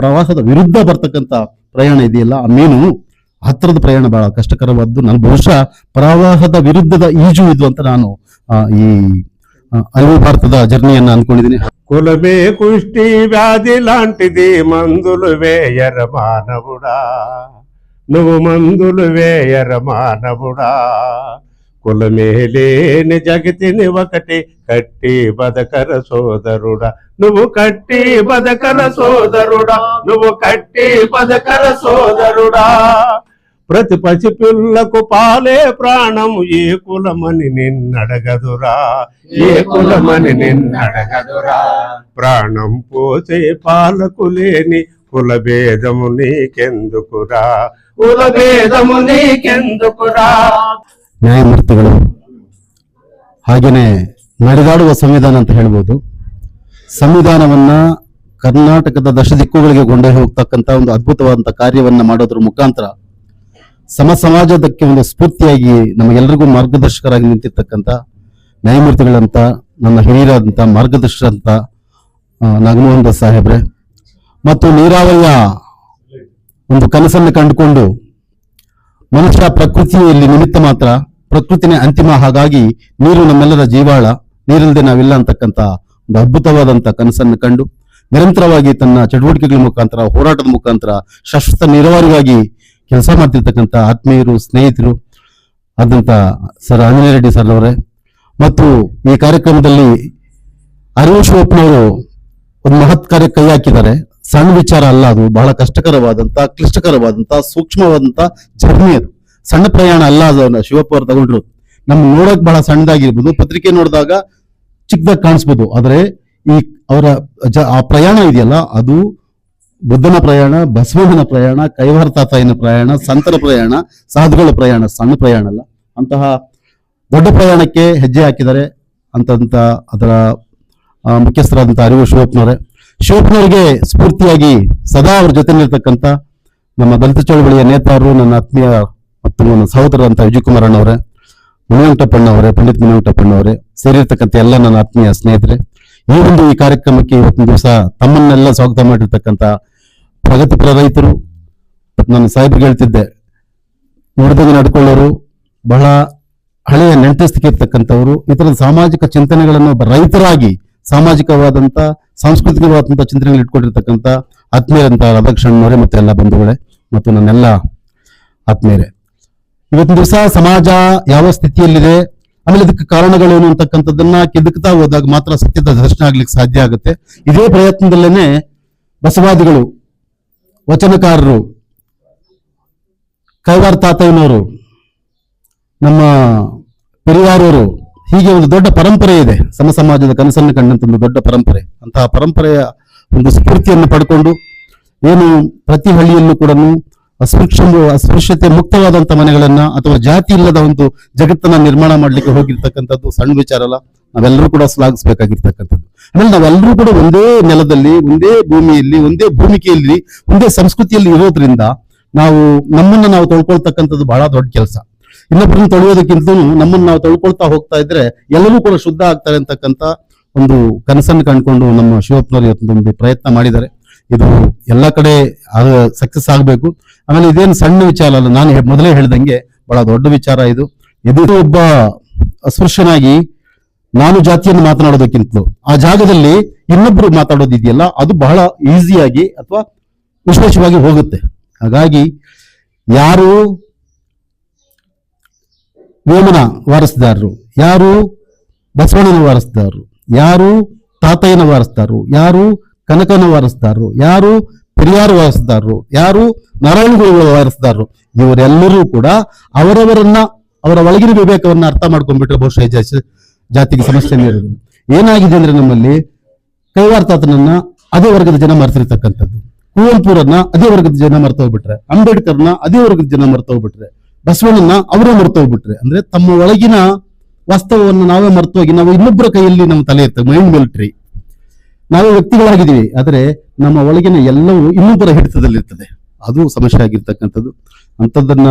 ಪ್ರವಾಹದ ವಿರುದ್ಧ ಬರ್ತಕ್ಕಂಥ ಪ್ರಯಾಣ ಇದೆಯಲ್ಲ, ಆ ಮೀನು ಹತ್ತಿರದ ಪ್ರಯಾಣ ಬಹಳ ಕಷ್ಟಕರವಾದ್ದು. ನಾನು ಬಹುಶಃ ಪ್ರವಾಹದ ವಿರುದ್ಧದ ಈಜು ಇದು ಅಂತ ನಾನು ಈ ಅರಿವು ಭಾರತದ ಜರ್ನಿಯನ್ನ ಅನ್ಕೊಂಡಿದ್ದೀನಿ. కులమే కుష్టి వ్యాధి లాంటిది మందులు వేయర మానవుడా, నువ్వు మందులు వేయర మానవుడా. కులమే లేని జగతిని ఒకటి కట్టి బదకర సోదరుడా, నువ్వు కట్టి బదకర సోదరుడా, నువ్వు కట్టి బదకర సోదరుడా. ప్రతి పసిపిల్లకు పాలే ప్రాణం, ఏ కులమని నిన్నడగదురా, ఏ కులమని నిన్నడగదురా. ప్రాణం పోసే పాలకు లేని కులభేదము నీకెందుకురా, కులభేదము నీకెందుకురా. ನ್ಯಾಯಮೂರ್ತಿಗಳು ಹಾಗೇನೆ ನಡೆದಾಡುವ ಸಂವಿಧಾನ ಅಂತ ಹೇಳ್ಬೋದು. ಸಂವಿಧಾನವನ್ನ ಕರ್ನಾಟಕದ ದಶ ದಿಕ್ಕುಗಳಿಗೆ ಕೊಂಡೊಯ್ದು ಹೋಗ್ತಕ್ಕಂಥ ಒಂದು ಅದ್ಭುತವಾದಂತಹ ಕಾರ್ಯವನ್ನ ಮಾಡೋದ್ರ ಮುಖಾಂತರ ಸಮಾಜದಕ್ಕೆ ಒಂದು ಸ್ಫೂರ್ತಿಯಾಗಿ ನಮಗೆಲ್ಲರಿಗೂ ಮಾರ್ಗದರ್ಶಕರಾಗಿ ನಿಂತಿರ್ತಕ್ಕಂಥ ನ್ಯಾಯಮೂರ್ತಿಗಳಂತ, ನನ್ನ ಹಿರಿಯರಾದಂಥ ಮಾರ್ಗದರ್ಶಕರಂತ ನಾಗಮೋಹನ್ ದಾಸ್ ಸಾಹೇಬ್ರೆ, ಮತ್ತು ನೀರಾವರಿಯ ಒಂದು ಕನಸನ್ನು ಕಂಡುಕೊಂಡು ಮನುಷ್ಯ ಪ್ರಕೃತಿಯಲ್ಲಿ ನಿಮಿತ್ತ ಮಾತ್ರ, ಪ್ರಕೃತಿನೇ ಅಂತಿಮ, ಹಾಗಾಗಿ ನೀರು ನಮ್ಮೆಲ್ಲರ ಜೀವಾಳ, ನೀರಿಲ್ಲದೆ ನಾವಿಲ್ಲ ಅಂತಕ್ಕಂಥ ಒಂದು ಅದ್ಭುತವಾದಂಥ ಕನಸನ್ನು ಕಂಡು ನಿರಂತರವಾಗಿ ತನ್ನ ಚಟುವಟಿಕೆಗಳ ಮುಖಾಂತರ, ಹೋರಾಟದ ಮುಖಾಂತರ ಶಾಶ್ವತ ನೀರಾವರಿಗಾಗಿ ಕೆಲಸ ಮಾಡ್ತಿರ್ತಕ್ಕಂಥ ಆತ್ಮೀಯರು, ಸ್ನೇಹಿತರು ಆದಂತ ಸರ್ ಆಂಜನೇಯ ರೆಡ್ಡಿ ಸರ್ ಅವರೇ, ಮತ್ತು ಈ ಕಾರ್ಯಕ್ರಮದಲ್ಲಿ ಅರಿವು ಶಿವಪ್ಪನವರು ಒಂದು ಮಹತ್ ಕಾರ್ಯ ಕೈ ಹಾಕಿದ್ದಾರೆ. ಸಣ್ಣ ವಿಚಾರ ಅಲ್ಲ, ಅದು ಬಹಳ ಕಷ್ಟಕರವಾದಂತ, ಕ್ಲಿಷ್ಟಕರವಾದಂತ, ಸೂಕ್ಷ್ಮವಾದಂತ ಜರ್ನಿ. ಅದು ಸಣ್ಣ ಪ್ರಯಾಣ ಅಲ್ಲ. ಅದು ಶಿವಪ್ಪ ಅವರು ತಗೊಂಡ್ರು. ನಮ್ ನೋಡಕ್ ಬಹಳ ಸಣ್ಣದಾಗಿರ್ಬೋದು, ಪತ್ರಿಕೆ ನೋಡಿದಾಗ ಚಿಕ್ಕದಾಗಿ ಕಾಣಿಸ್ಬೋದು, ಆದ್ರೆ ಈ ಅವರ ಆ ಪ್ರಯಾಣ ಇದೆಯಲ್ಲ, ಅದು ಬುದ್ಧನ ಪ್ರಯಾಣ, ಬಸವಣ್ಣನ ಪ್ರಯಾಣ, ಕೈವಾರ ತಾತಾಯಿನ ಪ್ರಯಾಣ, ಸಂತರ ಪ್ರಯಾಣ, ಸಾಧುಗಳ ಪ್ರಯಾಣ, ಸಣ್ಣ ಪ್ರಯಾಣ ಅಲ್ಲ. ಅಂತಹ ದೊಡ್ಡ ಪ್ರಯಾಣಕ್ಕೆ ಹೆಜ್ಜೆ ಹಾಕಿದ್ದಾರೆ ಅಂತ ಅದರ ಮುಖ್ಯಸ್ಥರಾದಂತಹ ಅರಿವು ಶಿವಪ್ಪನವರಿಗೆ ಸ್ಫೂರ್ತಿಯಾಗಿ ಸದಾ ಅವ್ರ ಜೊತೆಲಿರ್ತಕ್ಕಂಥ ನಮ್ಮ ದಲಿತ ಚಳವಳಿಯ ನೇತಾರರು, ನನ್ನ ಆತ್ಮೀಯ ಮತ್ತು ನನ್ನ ಸಹೋದರಂತ ವಿಜಯ್ ಕುಮಾರ್ ಅಣ್ಣವರೇ, ಮುನಿವೆಂಕಟಪ್ಪಣ್ಣವರೇ, ಪಂಡಿತ್ ಮುನಿವೆಂಕಟಪ್ಪಣ್ಣವರೇ ಸೇರಿರ್ತಕ್ಕಂಥ ಎಲ್ಲ ನನ್ನ ಆತ್ಮೀಯ ಸ್ನೇಹಿತರೆ, ಈ ಕಾರ್ಯಕ್ರಮಕ್ಕೆ ಇವತ್ತಿನ ದಿವಸ ತಮ್ಮನ್ನೆಲ್ಲ ಸ್ವಾಗತ ಮಾಡಿರ್ತಕ್ಕಂಥ ಪ್ರಗತಿಪರ ರೈತರು, ನಾನು ಸಾಹೇಬ್ರಿಗೆ ಹೇಳ್ತಿದ್ದೆ, ನೋಡಿದಾಗ ನಡ್ಕೊಳ್ಳೋರು, ಬಹಳ ಹಳೆಯ ನೆಂಟಸ್ತಿಕೆ ಇರ್ತಕ್ಕಂಥವ್ರು, ಇತರ ಸಾಮಾಜಿಕ ಚಿಂತನೆಗಳನ್ನು ಒಬ್ಬ ರೈತರಾಗಿ ಸಾಮಾಜಿಕವಾದಂತ, ಸಾಂಸ್ಕೃತಿಕವಾದಂತಹ ಚಿಂತನೆಗಳು ಇಟ್ಕೊಂಡಿರ್ತಕ್ಕಂಥ ಆತ್ಮೀಯರಂತ ರಾಧಾಕೃಷ್ಣನವರೇ ಮತ್ತು ಎಲ್ಲ ಬಂಧುಗಳೇ ಮತ್ತು ನನ್ನೆಲ್ಲ ಆತ್ಮೀಯರೇ, ಇವತ್ತಿನ ದಿವಸ ಸಮಾಜ ಯಾವ ಸ್ಥಿತಿಯಲ್ಲಿದೆ, ಆಮೇಲೆ ಇದಕ್ಕೆ ಕಾರಣಗಳೇನು ಅಂತಕ್ಕಂಥದ್ದನ್ನ ಕೆದಕ್ತಾ ಹೋದಾಗ ಮಾತ್ರ ಸತ್ಯದ ದರ್ಶನ ಆಗ್ಲಿಕ್ಕೆ ಸಾಧ್ಯ ಆಗುತ್ತೆ. ಇದೇ ಪ್ರಯತ್ನದಲ್ಲೇನೆ ಬಸವಾದಿಗಳು, ವಚನಕಾರರು, ಕೈವಾರ ತಾತಯ್ಯನವರು, ನಮ್ಮ ಪೆರಿಯಾರವರು, ಹೀಗೆ ಒಂದು ದೊಡ್ಡ ಪರಂಪರೆ ಇದೆ. ಸಮಾಜದ ಕನಸನ್ನು ಕಂಡಂತ ಒಂದು ದೊಡ್ಡ ಪರಂಪರೆ. ಅಂತಹ ಪರಂಪರೆಯ ಒಂದು ಸ್ಫೂರ್ತಿಯನ್ನು ಪಡ್ಕೊಂಡು ಏನು ಪ್ರತಿ ಹಳ್ಳಿಯಲ್ಲೂ ಕೂಡ ಅಸ್ಪೃಶ್ಯತೆ ಮುಕ್ತವಾದಂತ ಮನೆಗಳನ್ನ ಅಥವಾ ಜಾತಿ ಇಲ್ಲದ ಒಂದು ಜಗತ್ತನ್ನ ನಿರ್ಮಾಣ ಮಾಡ್ಲಿಕ್ಕೆ ಹೋಗಿರ್ತಕ್ಕಂಥದ್ದು ಸಣ್ಣ ವಿಚಾರ ಅಲ್ಲ. ನಾವೆಲ್ಲರೂ ಕೂಡ ಶ್ಲಾಘಿಸಬೇಕಾಗಿರ್ತಕ್ಕಂಥದ್ದು. ಆಮೇಲೆ ನಾವೆಲ್ಲರೂ ಕೂಡ ಒಂದೇ ನೆಲದಲ್ಲಿ, ಒಂದೇ ಭೂಮಿಯಲ್ಲಿ, ಒಂದೇ ಭೂಮಿಕೆಯಲ್ಲಿ, ಒಂದೇ ಸಂಸ್ಕೃತಿಯಲ್ಲಿ ಇರೋದ್ರಿಂದ ನಮ್ಮನ್ನ ನಾವು ತೊಳ್ಕೊಳ್ತಕ್ಕಂಥದ್ದು ಬಹಳ ದೊಡ್ಡ ಕೆಲಸ. ಇನ್ನೊಬ್ಬರನ್ನ ತೊಳೆಯೋದಕ್ಕಿಂತ ನಮ್ಮನ್ನು ನಾವು ತೊಳ್ಕೊಳ್ತಾ ಹೋಗ್ತಾ ಇದ್ರೆ ಎಲ್ಲರೂ ಕೂಡ ಶುದ್ಧ ಆಗ್ತಾರೆ ಅಂತಕ್ಕಂಥ ಒಂದು ಕನಸನ್ನು ಕಂಡುಕೊಂಡು ನಮ್ಮ ಶಿವಪ್ಪನವರು ಇವತ್ತೊಂದು ಪ್ರಯತ್ನ ಮಾಡಿದ್ದಾರೆ. ಇದು ಎಲ್ಲ ಕಡೆ ಸಕ್ಸಸ್ ಆಗಬೇಕು. ಆಮೇಲೆ ಇದೇನು ಸಣ್ಣ ವಿಚಾರ ಅಲ್ಲ, ನಾನು ಮೊದಲೇ ಹೇಳ್ದಂಗೆ ಬಹಳ ದೊಡ್ಡ ವಿಚಾರ ಇದು. ಒಬ್ಬ ಅಸ್ಪೃಶ್ಯನಾಗಿ ನಾನು ಜಾತಿಯನ್ನು ಮಾತನಾಡೋದಕ್ಕಿಂತಲೂ ಆ ಜಾಗದಲ್ಲಿ ಇನ್ನೊಬ್ರು ಮಾತಾಡೋದಿದೆಯಲ್ಲ, ಅದು ಬಹಳ ಈಸಿಯಾಗಿ ಅಥವಾ ವಿಶೇಷವಾಗಿ ಹೋಗುತ್ತೆ. ಹಾಗಾಗಿ ಯಾರು ವೇಮನ ವಾರಸ್ದಾರರು, ಯಾರು ಬಸವಣ್ಣನ ವಾರಸ್ದಾರರು, ಯಾರು ತಾತಯ್ಯನ ವಾರಸ್ದಾರರು, ಯಾರು ಕನಕನ ವಾರಸ್ದಾರರು, ಯಾರು ಪೆರಿಯಾರ ವಾರಸ್ದಾರರು, ಯಾರು ನಾರಾಯಣಗುರುಗಳ ವಾರಸ್ದಾರರು, ಇವರೆಲ್ಲರೂ ಕೂಡ ಅವರವರನ್ನ, ಅವರ ಒಳಗಿನ ವಿವೇಕವನ್ನ ಅರ್ಥ ಮಾಡ್ಕೊಂಡ್ಬಿಟ್ರೆ ಬಹುಶಃ ಜಾತಿಗೆ ಸಮಸ್ಯೆ ಇರೋದು. ಏನಾಗಿದೆ ಅಂದ್ರೆ ನಮ್ಮಲ್ಲಿ ಕೈವಾರ ತಾತನನ್ನ ಅದೇ ವರ್ಗದ ಜನ ಮರೆತಿರ್ತಕ್ಕಂಥದ್ದು, ಕುವೆಂಪುರನ್ನ ಅದೇ ವರ್ಗದ ಜನ ಮರ್ತೋಗ್ಬಿಟ್ರೆ, ಅಂಬೇಡ್ಕರ್ನ ಅದೇ ವರ್ಗದ ಜನ ಮರ್ತೋಗ್ಬಿಟ್ರೆ, ಬಸವಣ್ಣನ ಅವರೇ ಮರ್ತೋಗ್ಬಿಟ್ರೆ, ಅಂದ್ರೆ ತಮ್ಮ ಒಳಗಿನ ವಾಸ್ತವವನ್ನು ನಾವೇ ಮರ್ತೋಗಿ ನಾವು ಇನ್ನೊಬ್ಬರ ಕೈಯಲ್ಲಿ ನಮ್ಮ ತಲೆ ಇರ್ತದೆ, ಮೈಂಡ್ ಮಿಲಿಟರಿ. ನಾವೇ ವ್ಯಕ್ತಿಗಳಾಗಿದ್ದೀವಿ, ಆದರೆ ನಮ್ಮ ಒಳಗಿನ ಎಲ್ಲವೂ ಇನ್ನೊಬ್ಬರ ಹಿಡಿತದಲ್ಲಿರ್ತದೆ. ಅದು ಸಮಸ್ಯೆ ಆಗಿರ್ತಕ್ಕಂಥದ್ದು. ಅಂಥದ್ದನ್ನ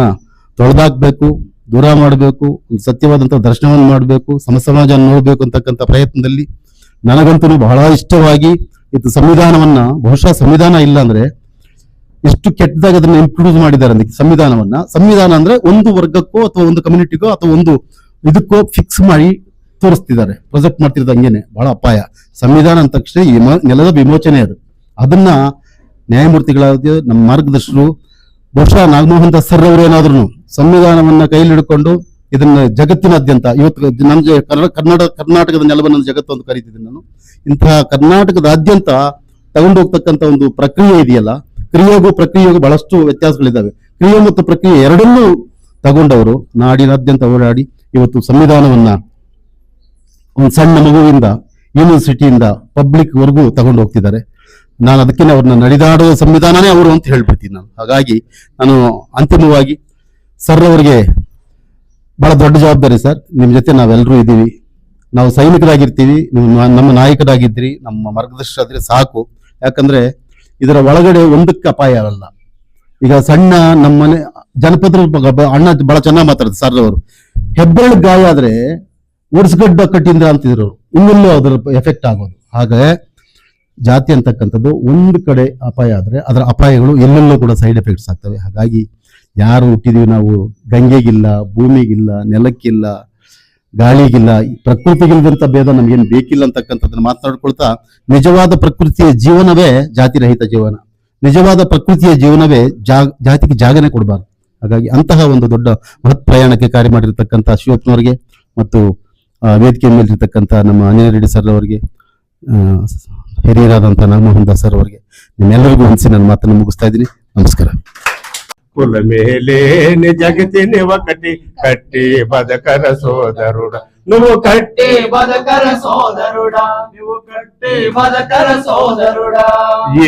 ತೊಳೆದಾಕ್ಬೇಕು, ದೂರ ಮಾಡಬೇಕು, ಒಂದು ಸತ್ಯವಾದಂತಹ ದರ್ಶನವನ್ನು ಮಾಡಬೇಕು, ಸಮಾಜ ನೋಡ್ಬೇಕು ಅಂತಕ್ಕಂಥ ಪ್ರಯತ್ನದಲ್ಲಿ ನನಗಂತೂ ಬಹಳ ಇಷ್ಟವಾಗಿ ಇದು ಸಂವಿಧಾನವನ್ನ ಬಹುಶಃ ಸಂವಿಧಾನ ಇಲ್ಲ ಅಂದ್ರೆ ಎಷ್ಟು ಕೆಟ್ಟದಾಗಿ ಅದನ್ನ ಇಂಪ್ರೂವ್ ಮಾಡಿದ್ದಾರೆ ಅಂದ್ರೆ ಸಂವಿಧಾನ ಅಂದ್ರೆ ಒಂದು ವರ್ಗಕ್ಕೋ ಅಥವಾ ಒಂದು ಕಮ್ಯುನಿಟಿಗೋ ಅಥವಾ ಒಂದು ಇದಕ್ಕೋ ಫಿಕ್ಸ್ ಮಾಡಿ ತೋರಿಸ್ತಿದ್ದಾರೆ, ಪ್ರೊಜೆಕ್ಟ್ ಮಾಡ್ತಿರೋದು ಹಂಗೇನೆ. ಬಹಳ ಅಪಾಯ. ಸಂವಿಧಾನ ಅಂದ ತಕ್ಷಣ ನೆಲದ ವಿಮೋಚನೆ ಅದನ್ನ ನ್ಯಾಯಮೂರ್ತಿಗಳಾದ ನಮ್ಮ ಮಾರ್ಗದರ್ಶಕರು ಬಹುಶಃ ನಾಗಮೋಹನ್ ದಾಸ್ ಸರ್ ಅವರು ಏನಾದ್ರು ಸಂವಿಧಾನವನ್ನ ಕೈಯಲ್ಲಿ ಹಿಡ್ಕೊಂಡು ಇದನ್ನ ಜಗತ್ತಿನಾದ್ಯಂತ ಇವತ್ತು ನಮ್ಗೆ ಕರ್ನಾಟಕದ ನೆಲವನ್ನು ಜಗತ್ತು ಅಂತ ಕರೀತಿದ್ದೀನಿ ನಾನು. ಇಂತಹ ಕರ್ನಾಟಕದಾದ್ಯಂತ ತಗೊಂಡು ಹೋಗ್ತಕ್ಕಂಥ ಒಂದು ಪ್ರಕ್ರಿಯೆ ಇದೆಯಲ್ಲ, ಕ್ರಿಯೆಗೂ ಪ್ರಕ್ರಿಯೆಗೂ ಬಹಳಷ್ಟು ವ್ಯತ್ಯಾಸಗಳಿದ್ದಾವೆ. ಕ್ರಿಯೆ ಮತ್ತು ಪ್ರಕ್ರಿಯೆ ಎರಡನ್ನೂ ತಗೊಂಡವರು ನಾಡಿನಾದ್ಯಂತ ಓಡಾಡಿ ಇವತ್ತು ಸಂವಿಧಾನವನ್ನ ಒಂದು ಸಣ್ಣ ಮಗುವಿಂದ ಯೂನಿವರ್ಸಿಟಿಯಿಂದ ಪಬ್ಲಿಕ್ ವರ್ಗೂ ತಗೊಂಡು ಹೋಗ್ತಿದ್ದಾರೆ. ನಾನು ಅದಕ್ಕೆ ಅವ್ರನ್ನ ನಡೆದಾಡುವ ಸಂವಿಧಾನನೇ ಅವರು ಅಂತ ಹೇಳ್ಬಿಡ್ತೀನಿ ನಾನು. ಹಾಗಾಗಿ ನಾನು ಅಂತಿಮವಾಗಿ ಸರ್ ಅವರಿಗೆ ಬಹಳ ದೊಡ್ಡ ಜವಾಬ್ದಾರಿ ಸರ್, ನಿಮ್ ಜೊತೆ ನಾವೆಲ್ಲರೂ ಇದ್ದೀವಿ. ನಾವು ಸೈನಿಕರಾಗಿರ್ತೀವಿ, ನಮ್ಮ ನಾಯಕರಾಗಿದ್ರಿ, ನಮ್ಮ ಮಾರ್ಗದರ್ಶಕರಾದ್ರೆ ಸಾಕು. ಯಾಕಂದ್ರೆ ಇದರ ಒಳಗಡೆ ಒಂದಕ್ಕೆ ಅಪಾಯ ಅಲ್ಲ. ಈಗ ಸಣ್ಣ ನಮ್ಮನೆ ಜನಪದರು ಅಣ್ಣ ಬಹಳ ಚೆನ್ನಾಗಿ ಮಾತಾಡ್ತಾರೆ ಸರ್ ಅವರು. ಹೆಬ್ಬೆರಳು ಗಾಯ ಆದ್ರೆ ಒಡ್ಸ್ಗಡ್ಡ ಕಟ್ಟಿಂದ ಅಂತಿದ್ರು, ಇನ್ನೆಲ್ಲೂ ಅದರ ಎಫೆಕ್ಟ್ ಆಗೋದು. ಹಾಗೆ ಜಾತಿ ಅಂತಕ್ಕಂಥದ್ದು ಒಂದು ಕಡೆ ಅಪಾಯ ಆದ್ರೆ ಅದರ ಅಪಾಯಗಳು ಎಲ್ಲೆಲ್ಲೂ ಕೂಡ ಸೈಡ್ ಎಫೆಕ್ಟ್ಸ್ ಆಗ್ತವೆ. ಹಾಗಾಗಿ ಯಾರು ಹುಟ್ಟಿದೀವಿ ನಾವು ಗಂಗೆಗಿಲ್ಲ, ಭೂಮಿಗಿಲ್ಲ, ನೆಲಕ್ಕಿಲ್ಲ, ಗಾಳಿಗಿಲ್ಲ, ಪ್ರಕೃತಿಗಿಲ್ದಂತ ಭೇದ ನಮ್ಗೇನು ಬೇಕಿಲ್ಲ ಅಂತಕ್ಕಂಥದ್ದನ್ನ ಮಾತನಾಡ್ಕೊಳ್ತಾ, ನಿಜವಾದ ಪ್ರಕೃತಿಯ ಜೀವನವೇ ಜಾತಿರಹಿತ ಜೀವನ, ನಿಜವಾದ ಪ್ರಕೃತಿಯ ಜೀವನವೇ ಜಾತಿಗೆ ಜಾಗನೇ ಕೊಡಬಾರ್ದು. ಹಾಗಾಗಿ ಅಂತಹ ಒಂದು ದೊಡ್ಡ ಮಹತ್ ಪ್ರಯಾಣಕ್ಕೆ ಕಾರ್ಯ ಮಾಡಿರ್ತಕ್ಕಂಥ ಶಿವಪ್ಪನವರಿಗೆ ಮತ್ತು ವೇದಿಕೆ ಮೇಲಿರ್ತಕ್ಕಂಥ ನಮ್ಮ ಅನಿಲ್ ರೆಡ್ಡಿ ಸರ್ ಅವರಿಗೆ, ಹಿರಿಯರಾದಂಥ ನಾಗಮೋಹನ್ ದಾಸ್ ಸರ್ ಅವರಿಗೆ ನಿಮ್ಮೆಲ್ಲರಿಗೂ ಅನಿಸಿ ನನ್ನ ಮಾತನ್ನು ಮುಗಿಸ್ತಾ ಇದ್ದೀನಿ. ನಮಸ್ಕಾರ. ಕುಲ ಮೇಲೆ ಜಗತ್ತಿನ ಒಕಟಿ ಕಟ್ಟಿ ಬದಕರ ಸೋದರುಡ నువ్వు కట్టి బదకర సోదరుడా నువ్వు కట్టి బదకర సోదరుడా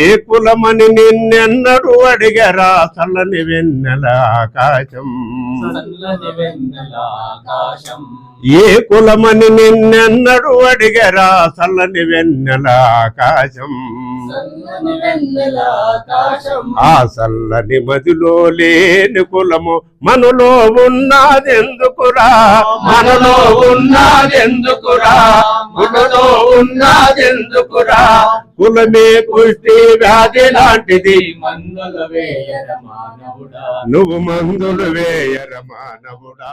ఏ కులమని నిన్నెన్నడు అడిగరా చల్లని వెన్నెల ఆకాశం చల్లని వెన్నెల ఆకాశం ఏ కులమని నిన్నెన్నడు అడిగరా చల్లని వెన్నెల ఆకాశం చల్లని వెన్నెల ఆకాశం ఆ చల్లని మదిలో లేని కులము మనలో ఉన్నదెందుకురా మనలో ఉన్నదెందుకురా మనలో ఉన్నదెందుకురా కులమే కుష్టి వ్యాధి లాంటిది మందులు వేయర మానవుడా నువ్వు మందులు వేయర మానవుడా